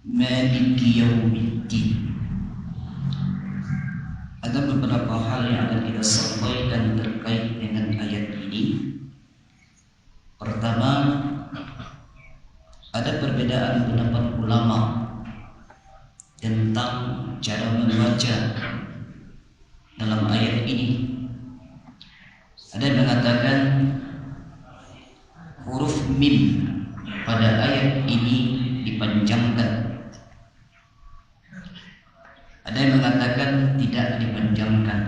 Maliki Yaumiddin. Ada beberapa hal yang akan kita sampaikan terkait dengan ayat ini. Pertama, ada perbedaan pendapat ulama tentang cara membaca dalam ayat ini. Ada yang mengatakan huruf mim pada ayat ini dipanjangkan. Ada yang mengatakan tidak dipanjangkan.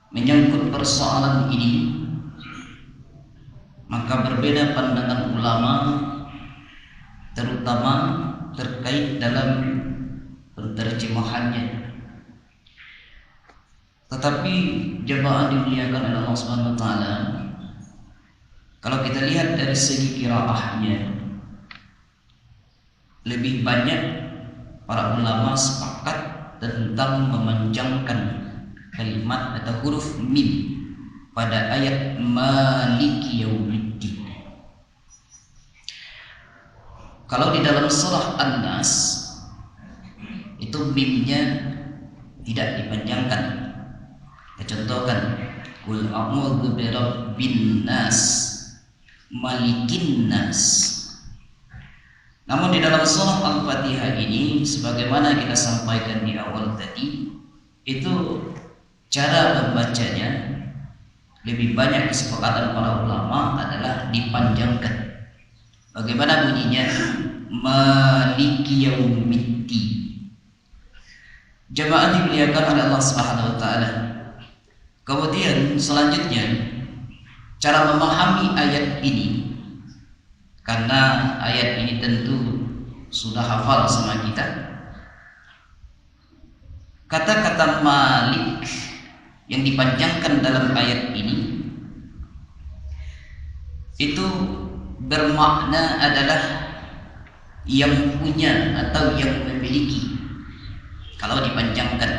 Menyangkut persoalan ini, maka berbeda pandangan ulama, terutama terkait dalam penterjemahannya. Tetapi jemaah dimuliakan oleh Allah Subhanahu wa taala, kalau kita lihat dari segi qiraahnya, lebih banyak para ulama sepakat tentang memanjangkan kalimat atau huruf mim pada ayat Maliki Yaumiddin. Kalau di dalam surah An-Nas itu mimnya tidak dipanjangkan. Kita contohkan, Qul a'udzu birabbin nas, malikin nas. Namun di dalam surah Al-Fatihah ini, sebagaimana kita sampaikan di awal tadi, itu cara membacanya lebih banyak kesepakatan para ulama adalah dipanjangkan. Bagaimana bunyinya? Maliki Yaumiddin. Jemaah dimuliakan oleh Allah Subhanahu wa taala. Kemudian selanjutnya, cara memahami ayat ini, karena ayat ini tentu sudah hafal sama kita. Kata-kata Malik yang dipanjangkan dalam ayat ini itu bermakna adalah yang punya atau yang memiliki. Kalau dipanjangkan,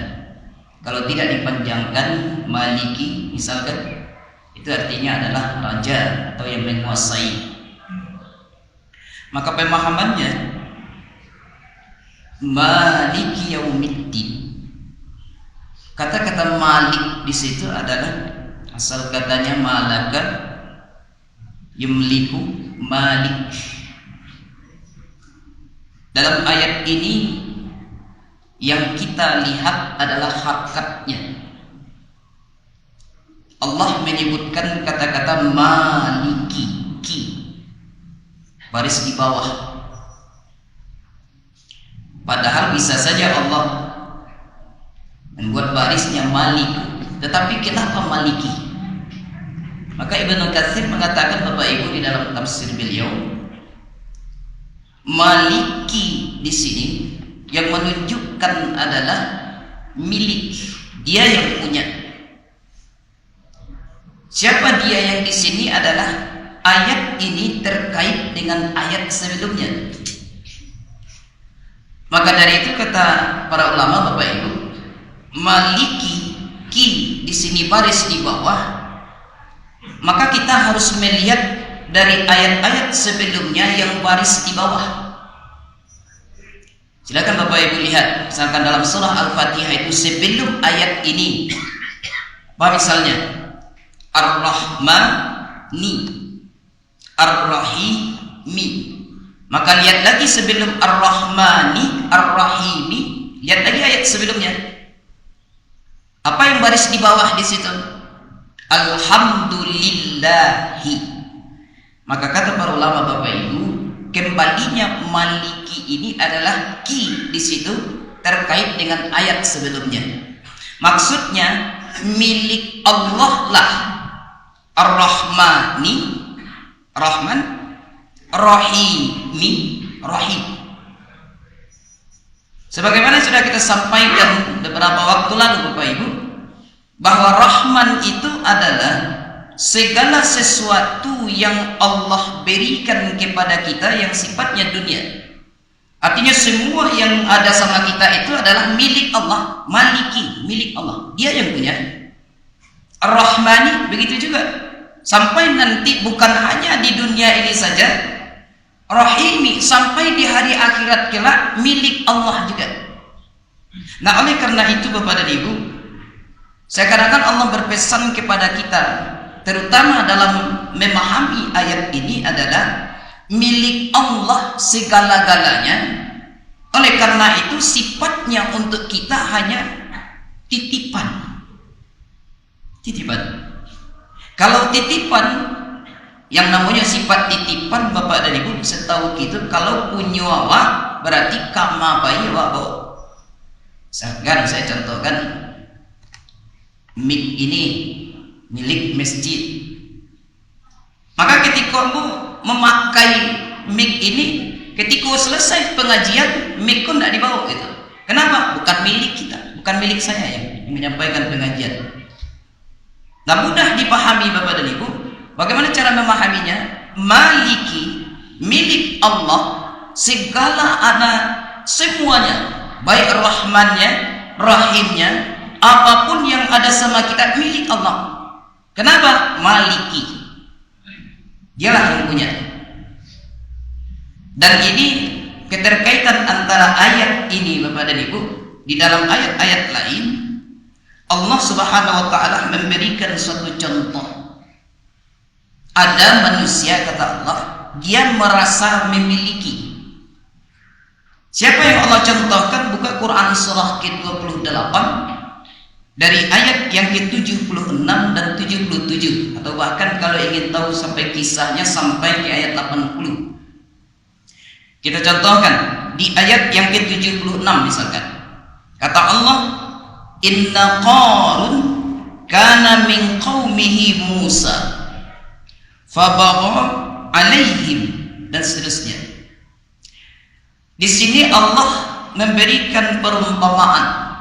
kalau tidak dipanjangkan, Maliki misalkan, itu artinya adalah raja atau yang menguasai. Maka pemahamannya Maliki Yaumiddin. Kata-kata Malik di situ adalah asal katanya malaka yumliku Malik. Dalam ayat ini yang kita lihat adalah hakikatnya. Allah menyebutkan kata-kata Maliki, ki, baris di bawah. Padahal bisa saja Allah membuat barisnya Malik, tetapi kenapa Maliki? Maka Ibnu Katsir mengatakan, Bapak Ibu, di dalam tafsir beliau, Maliki di sini yang menunjukkan adalah milik, dia yang punya. Siapa dia yang di sini adalah ayat ini terkait dengan ayat sebelumnya. Maka dari itu kata para ulama, Bapak Ibu, Maliki, ki di sini baris di bawah, maka kita harus melihat dari ayat-ayat sebelumnya yang baris di bawah. Silakan Bapak Ibu lihat, misalkan dalam surah Al-Fatihah itu sebelum ayat ini, apa misalnya? Ar-Rahmani, Ar-Rahimi. Maka lihat lagi sebelum Ar-Rahmani, Ar-Rahimi, lihat lagi ayat sebelumnya. Apa yang baris di bawah di situ? Alhamdulillahi. Maka kata para ulama, Bapak Ibu, kembalinya Maliki ini adalah ki di situ terkait dengan ayat sebelumnya. Maksudnya milik Allah lah Ar-Rahmani, Rahman, Rahimi, Rahim. Sebagaimana sudah kita sampaikan beberapa waktu lalu, Bapak Ibu, bahwa Rahman itu adalah segala sesuatu yang Allah berikan kepada kita yang sifatnya dunia. Artinya semua yang ada sama kita itu adalah milik Allah, Maliki, milik Allah. Dia yang punya. Ar-Rahmani begitu juga. Sampai nanti bukan hanya di dunia ini saja, rahimi, sampai di hari akhirat kelak milik Allah juga. Nah, oleh karena itu Bapak dan Ibu, saya katakan Allah berpesan kepada kita, terutama dalam memahami ayat ini adalah milik Allah segala-galanya. Oleh karena itu sifatnya untuk kita hanya titipan. Kalau titipan, yang namanya sifat titipan Bapak dan Ibu setahu kita, kalau punya awak berarti kama bayi awak bawa. Sekarang saya contohkan, mic ini milik masjid. Maka ketika aku memakai mic ini, ketika selesai pengajian, mic pun tidak dibawa gitu. Kenapa? Bukan milik kita, bukan milik saya yang menyampaikan pengajian. Nah, mudah dipahami Bapak dan Ibu. Bagaimana cara memahaminya? Maliki, milik Allah, segala ada semuanya, baik rahmannya, rahimnya, apapun yang ada sama kita milik Allah. Kenapa? Maliki, dialah yang punya. Dan ini keterkaitan antara ayat ini Bapak dan Ibu. Di dalam ayat-ayat lain Allah Subhanahu wa ta'ala memberikan suatu contoh. Ada manusia, kata Allah, dia merasa memiliki. Siapa yang Allah contohkan? Buka Quran surah ke-28 dari ayat yang ke-76 dan 77, atau bahkan kalau ingin tahu sampai kisahnya sampai di ayat 80. Kita contohkan di ayat yang ke-76 misalkan. Kata Allah, inna Qarun kana min qaumihi Musa fabagha alaihim, dan seterusnya. Di sini Allah memberikan perumpamaan.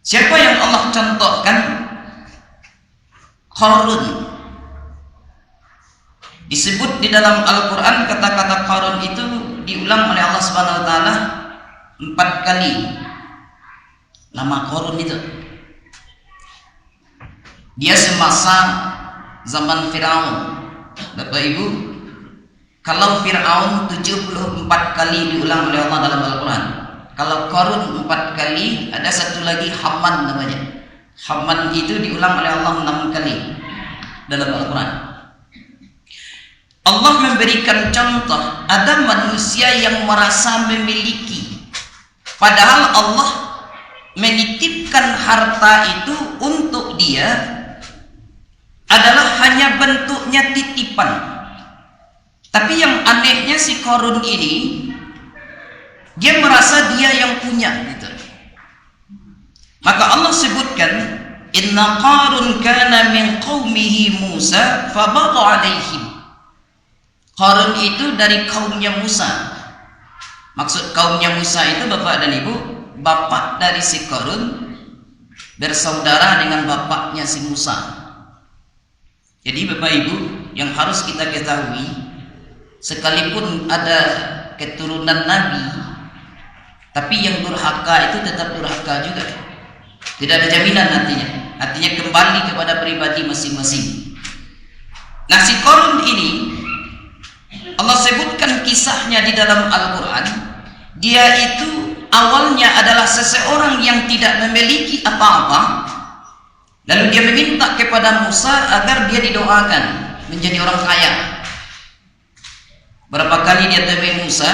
Siapa yang Allah contohkan? Qarun. Disebut di dalam Al-Quran kata-kata Qarun itu diulang oleh Allah Subhanahu wa ta'ala 4 kali. Nama Qarun itu, dia semasa zaman Fir'aun. Bapak Ibu, kalau Fir'aun 74 kali diulang oleh Allah dalam Al-Quran, kalau Qarun 4 kali, ada satu lagi Haman namanya. Haman itu diulang oleh Allah 6 kali dalam Al-Quran. Allah memberikan contoh, ada manusia yang merasa memiliki, padahal Allah menitipkan harta itu untuk dia adalah hanya bentuknya titipan. Tapi yang anehnya si Qarun ini, dia merasa dia yang punya gitu. Maka Allah sebutkan, inna Qarun kana min qaumihi Musa fabagha alaihim. Qarun itu dari kaumnya Musa. Maksud kaumnya Musa itu Bapak dan Ibu, bapak dari si Qarun bersaudara dengan bapaknya si Musa. Jadi Bapak Ibu, yang harus kita ketahui, sekalipun ada keturunan Nabi, tapi yang durhaka itu tetap durhaka juga. Tidak ada jaminan nantinya. Artinya kembali kepada pribadi masing-masing. Nah, si Qarun ini Allah sebutkan kisahnya di dalam Al-Quran. Dia itu awalnya adalah seseorang yang tidak memiliki apa-apa, lalu dia meminta kepada Musa agar dia didoakan menjadi orang kaya. Berapa kali dia temui Musa,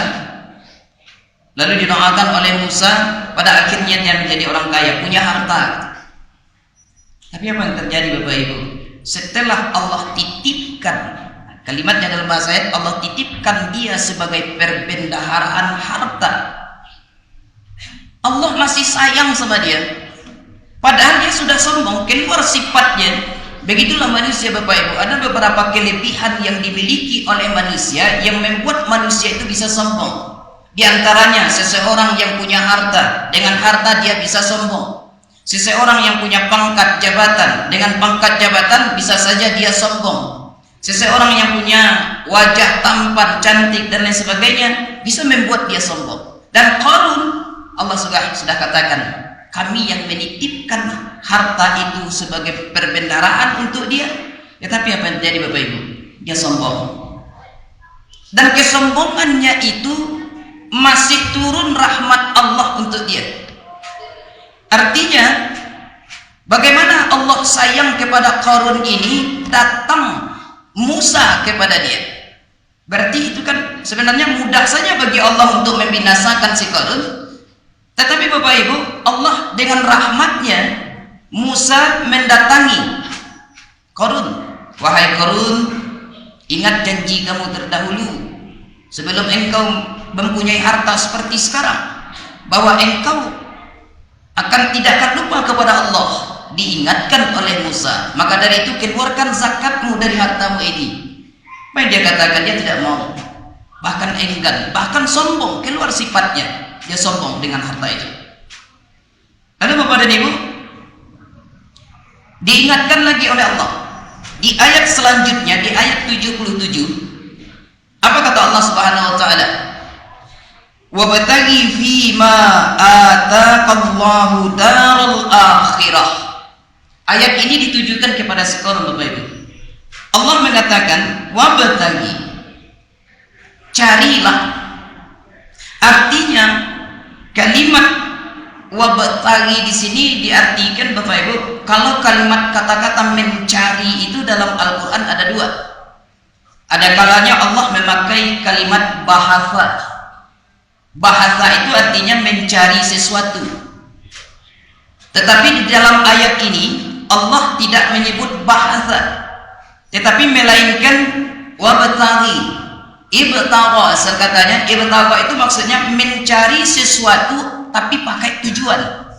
lalu didoakan oleh Musa, pada akhirnya dia menjadi orang kaya, punya harta. Tapi apa yang terjadi Bapak Ibu? Setelah Allah titipkan, kalimatnya dalam bahasa ayat, Allah titipkan dia sebagai perbendaharaan harta, Allah masih sayang sama dia, padahal dia sudah sombong, keluar sifatnya. Begitulah manusia Bapak Ibu, ada beberapa kelebihan yang dimiliki oleh manusia yang membuat manusia itu bisa sombong. Di antaranya seseorang yang punya harta, dengan harta dia bisa sombong. Seseorang yang punya pangkat jabatan, dengan pangkat jabatan bisa saja dia sombong. Seseorang yang punya wajah tampan, cantik dan lain sebagainya bisa membuat dia sombong. Dan Qarun, Allah sudah katakan, kami yang menitipkan harta itu sebagai perbendaharaan untuk dia. Tetapi apa yang terjadi Bapak Ibu? Dia sombong. dan kesombongannya itu masih turun rahmat Allah untuk dia. Artinya bagaimana Allah sayang kepada Qarun ini, datang Musa kepada dia. Berarti itu kan sebenarnya mudah saja bagi Allah untuk membinasakan si Qarun. Tetapi Bapak Ibu, Allah dengan rahmatnya, Musa mendatangi Qarun. Wahai Qarun, ingat janji kamu terdahulu sebelum engkau mempunyai harta seperti sekarang, bahwa engkau akan tidak akan lupa kepada Allah. Diingatkan oleh Musa, maka dari itu keluarkan zakatmu dari hartamu ini. Apa yang dia katakan? Dia tidak mau, bahkan enggan, bahkan sombong, keluar sifatnya, dia sombong dengan harta itu. Lalu Bapak dan Ibu, diingatkan lagi oleh Allah di ayat selanjutnya, di ayat 77. Apa kata Allah Subhanahu wa taala? Wabtaghi fima ataqallahu daral akhirah. Ayat ini ditujukan kepada si Qarun, Bapak Ibu. Allah mengatakan wabtaghi, carilah. Artinya kalimat wabtaghi di sini diartikan, Bapak Ibu, kalau kalimat kata-kata mencari itu dalam Al-Qur'an ada dua. Ada kalanya Allah memakai kalimat bahasa. Bahasa itu artinya mencari sesuatu. Tetapi di dalam ayat ini Allah tidak menyebut bahasa, tetapi melainkan wabtaghi. Ibtagha, katanya ibtagha itu maksudnya mencari sesuatu tapi pakai tujuan.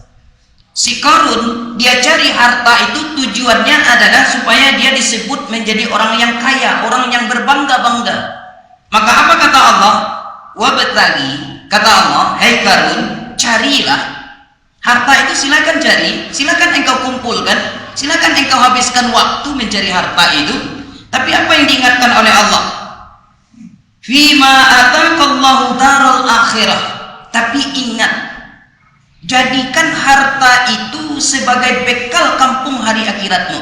Si Qarun, dia cari harta itu tujuannya adalah supaya dia disebut menjadi orang yang kaya, orang yang berbangga-bangga. Maka apa kata Allah? Wabtaghi, kata Allah, hai Qarun, carilah. Harta itu silakan cari, silakan engkau kumpulkan, silakan engkau habiskan waktu mencari harta itu. Tapi apa yang diingatkan oleh Allah? Fima ataqallahu daral akhirah. Tapi ingat, jadikan harta itu sebagai bekal kampung hari akhiratmu.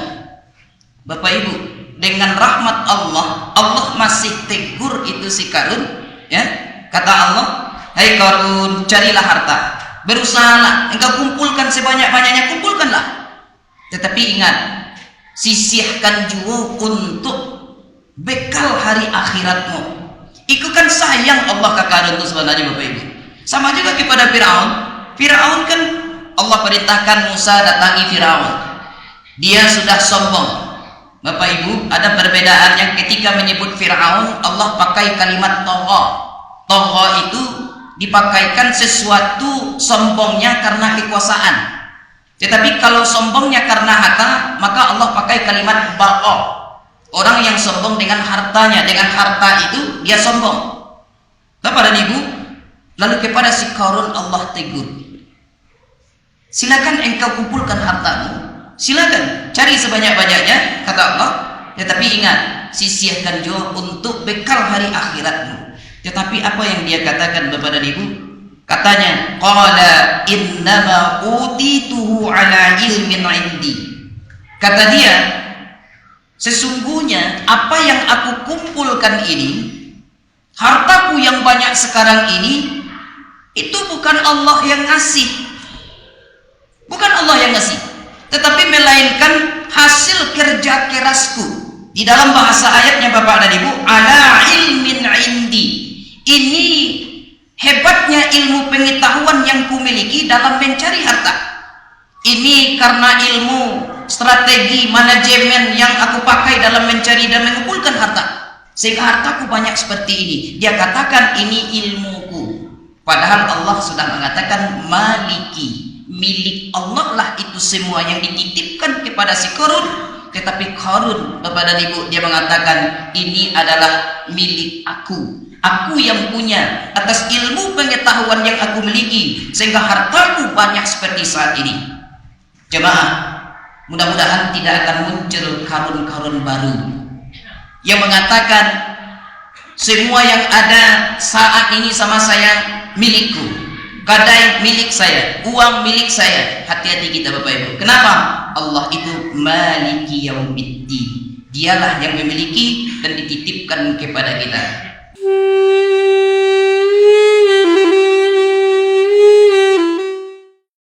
Bapak Ibu, dengan rahmat Allah, Allah masih tegur itu si Qarun, ya. Kata Allah, hai Qarun, carilah harta, berusahalah, engkau kumpulkan sebanyak-banyaknya, kumpulkanlah. Tetapi ingat, sisihkan juga untuk bekal hari akhiratmu. Itu kan sayang Allah ke Qarun itu sebenarnya, Bapak Ibu. Sama juga kepada Firaun. Firaun kan Allah perintahkan Musa datangi Firaun. Dia sudah sombong. Bapak Ibu, ada perbedaan yang ketika menyebut Firaun, Allah pakai kalimat tagha. Tagha itu dipakaikan sesuatu sombongnya karena kekuasaan. Tetapi kalau sombongnya karena harta, maka Allah pakai kalimat bagha. Orang yang sombong dengan hartanya, dengan harta itu dia sombong. Bapak dan Ibu, lalu kepada si Qarun Allah tegur. Silakan engkau kumpulkan hartamu, silakan cari sebanyak-banyaknya, kata Allah. Tetapi ingat, sisihkan juga untuk bekal hari akhiratmu. Tetapi apa yang dia katakan, Bapak dan Ibu? Katanya, qala innama utituhu ala ilmin indi. Kata dia, sesungguhnya apa yang aku kumpulkan ini, hartaku yang banyak sekarang ini, itu bukan Allah yang ngasih. Bukan Allah yang ngasih, tetapi melainkan hasil kerja kerasku. Di dalam bahasa ayatnya Bapak dan Ibu, ala ilmin indi. Ini hebatnya ilmu pengetahuan yang kumiliki dalam mencari harta. Ini karena ilmu strategi manajemen yang aku pakai dalam mencari dan mengumpulkan harta, sehingga hartaku banyak seperti ini. Dia katakan ini ilmuku, padahal Allah sudah mengatakan maliki, milik Allah lah itu semua yang dititipkan kepada si Qarun. Tetapi Qarun, Bapak dan Ibu, dia mengatakan ini adalah milik aku. Aku yang punya atas ilmu pengetahuan yang aku miliki, sehingga hartaku banyak seperti saat ini. Jemaah, mudah-mudahan tidak akan muncul Qarun-Qarun baru yang mengatakan semua yang ada saat ini sama saya milikku, gadai milik saya, uang milik saya. Hati-hati kita Bapak Ibu. Kenapa? Allah itu maliki yaumiddin. Dialah yang memiliki dan dititipkan kepada kita.